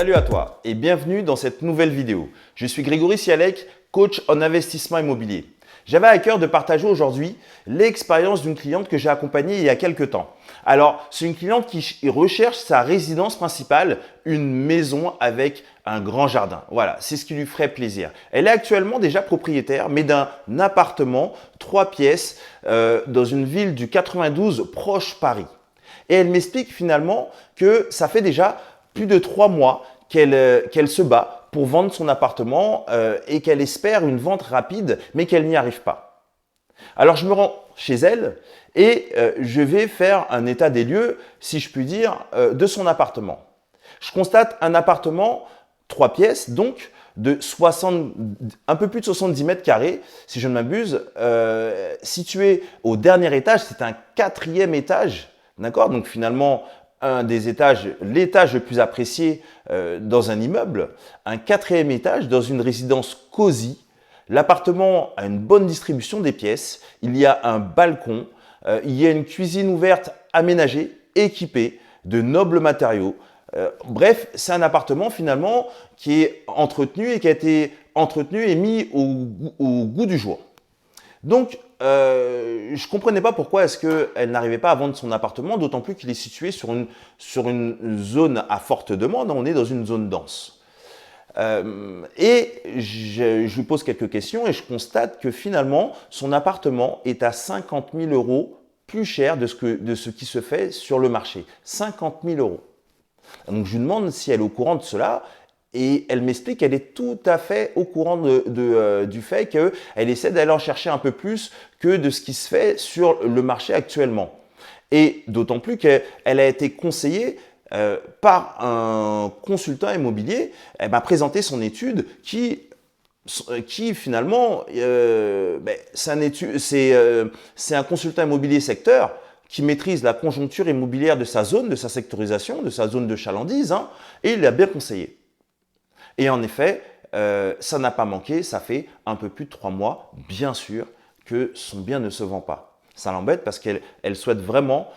Salut à toi et bienvenue dans cette nouvelle vidéo. Je suis Grégory Sialek, coach en investissement immobilier. J'avais à cœur de partager aujourd'hui l'expérience d'une cliente que j'ai accompagnée il y a quelques temps. Alors, c'est une cliente qui recherche sa résidence principale, une maison avec un grand jardin. Voilà, c'est ce qui lui ferait plaisir. Elle est actuellement déjà propriétaire, mais d'un appartement, 3 pièces, dans une ville du 92 proche Paris. Et elle m'explique finalement que ça fait déjà plus de 3 mois qu'elle se bat pour vendre son appartement et qu'elle espère une vente rapide, mais qu'elle n'y arrive pas. Alors je me rends chez elle et je vais faire un état des lieux, si je puis dire, de son appartement. Je constate un appartement 3 pièces, donc de 60, un peu plus de 70 mètres carrés, si je ne m'abuse, situé au dernier étage. C'est un 4e étage, d'accord? Donc finalement, un des étages, l'étage le plus apprécié dans un immeuble, un 4e étage dans une résidence cosy. L'appartement a une bonne distribution des pièces, il y a un balcon, il y a une cuisine ouverte aménagée, équipée de nobles matériaux. Bref, c'est un appartement finalement qui est entretenu et qui a été entretenu et mis au goût du jour. Donc, je ne comprenais pas pourquoi est-ce qu'elle n'arrivait pas à vendre son appartement, d'autant plus qu'il est situé sur une zone à forte demande. On est dans une zone dense. Et je lui pose quelques questions et je constate que finalement, son appartement est à 50 000 € plus cher de ce qui se fait sur le marché. 50 000 €. Donc, je lui demande si elle est au courant de cela. Et elle m'explique qu'elle est tout à fait au courant du fait qu'elle essaie d'aller en chercher un peu plus que de ce qui se fait sur le marché actuellement. Et d'autant plus qu'elle a été conseillée par un consultant immobilier. Elle m'a présenté son étude qui finalement, c'est un consultant immobilier secteur qui maîtrise la conjoncture immobilière de sa zone, de sa sectorisation, de sa zone de chalandise, hein, et il l'a bien conseillé. Et en effet, ça n'a pas manqué, ça fait un peu plus de 3 mois, bien sûr, que son bien ne se vend pas. Ça l'embête parce qu'elle souhaite vraiment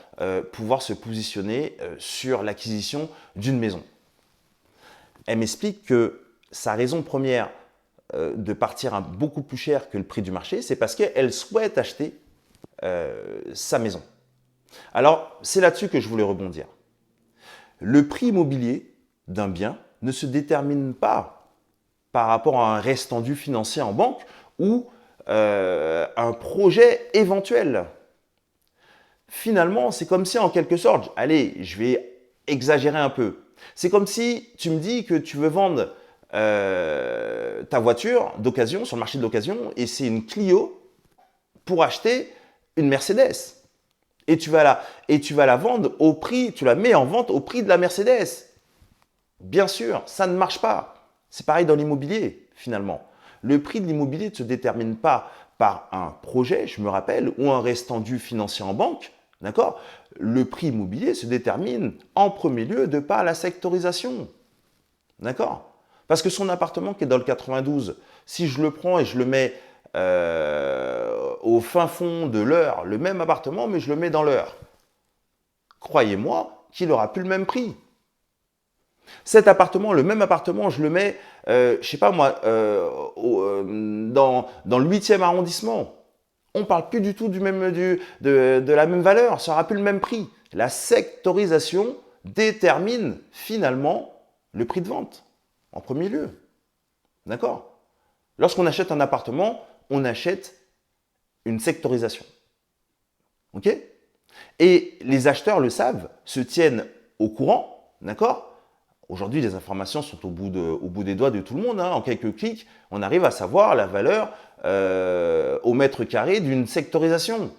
pouvoir se positionner sur l'acquisition d'une maison. Elle m'explique que sa raison première de partir beaucoup plus cher que le prix du marché, c'est parce qu'elle souhaite acheter sa maison. Alors, c'est là-dessus que je voulais rebondir. Le prix immobilier d'un bien ne se détermine pas par rapport à un restendu financier en banque ou un projet éventuel. Finalement, c'est comme si en quelque sorte, allez, je vais exagérer un peu, c'est comme si tu me dis que tu veux vendre ta voiture d'occasion sur le marché de l'occasion et c'est une Clio pour acheter une Mercedes. Et tu vas la vendre au prix, tu la mets en vente au prix de la Mercedes. Bien sûr, ça ne marche pas. C'est pareil dans l'immobilier, finalement. Le prix de l'immobilier ne se détermine pas par un projet, je me rappelle, ou un restendu financier en banque. D'accord? Le prix immobilier se détermine en premier lieu de par la sectorisation. D'accord? Parce que son appartement qui est dans le 92, si je le prends et je le mets au fin fond de l'Eure, le même appartement, mais je le mets dans l'Eure, croyez-moi qu'il n'aura plus le même prix. Cet appartement, le même appartement, je le mets, je ne sais pas moi, dans le 8e arrondissement. On ne parle plus du tout de la même valeur, ça n'aura plus le même prix. La sectorisation détermine finalement le prix de vente, en premier lieu. D'accord? Lorsqu'on achète un appartement, on achète une sectorisation. OK? Et les acheteurs le savent, se tiennent au courant, d'accord? Aujourd'hui, les informations sont au bout des doigts de tout le monde. Hein. En quelques clics, on arrive à savoir la valeur au mètre carré d'une sectorisation.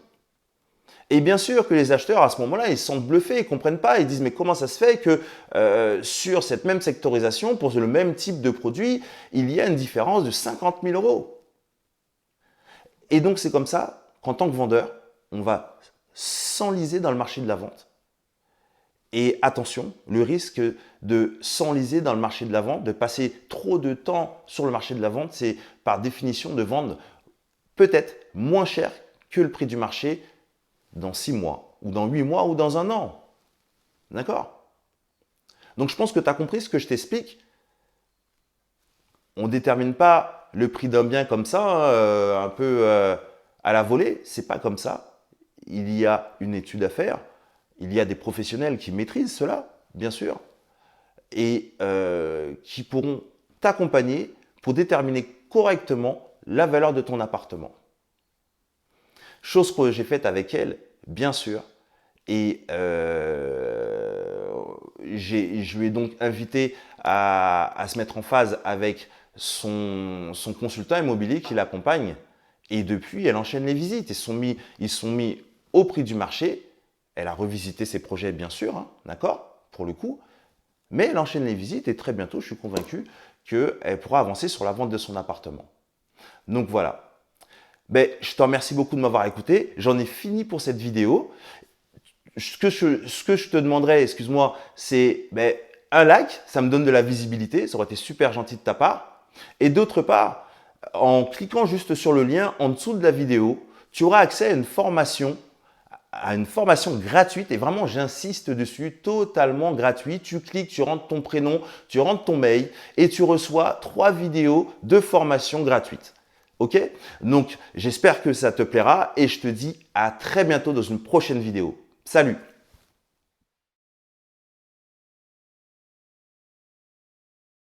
Et bien sûr que les acheteurs, à ce moment-là, ils se sentent bluffés, ils ne comprennent pas. Ils disent, mais comment ça se fait que sur cette même sectorisation, pour le même type de produit, il y a une différence de 50 000 €. Et donc, c'est comme ça qu'en tant que vendeur, on va s'enliser dans le marché de la vente. Et attention, le risque de s'enliser dans le marché de la vente, de passer trop de temps sur le marché de la vente, c'est par définition de vendre peut-être moins cher que le prix du marché dans 6 mois, ou dans 8 mois, ou dans 1 an. D'accord? Donc, je pense que tu as compris ce que je t'explique. On ne détermine pas le prix d'un bien comme ça, hein, un peu à la volée. C'est pas comme ça. Il y a une étude à faire. Il y a des professionnels qui maîtrisent cela, bien sûr, et qui pourront t'accompagner pour déterminer correctement la valeur de ton appartement. Chose que j'ai faite avec elle, bien sûr, et je lui ai donc invité à se mettre en phase avec son consultant immobilier qui l'accompagne. Et depuis, elle enchaîne les visites. Ils sont mis au prix du marché. Elle a revisité ses projets, bien sûr, hein, d'accord, pour le coup. Mais elle enchaîne les visites et très bientôt, je suis convaincu qu'elle pourra avancer sur la vente de son appartement. Donc voilà. Ben, je te remercie beaucoup de m'avoir écouté. J'en ai fini pour cette vidéo. Ce que je te demanderais, excuse-moi, c'est un like. Ça me donne de la visibilité. Ça aurait été super gentil de ta part. Et d'autre part, en cliquant juste sur le lien en dessous de la vidéo, tu auras accès à une formation gratuite, et vraiment j'insiste dessus, totalement gratuite. Tu cliques, tu rentres ton prénom, tu rentres ton mail et tu reçois 3 vidéos de formation gratuite. Ok? Donc j'espère que ça te plaira et je te dis à très bientôt dans une prochaine vidéo. Salut!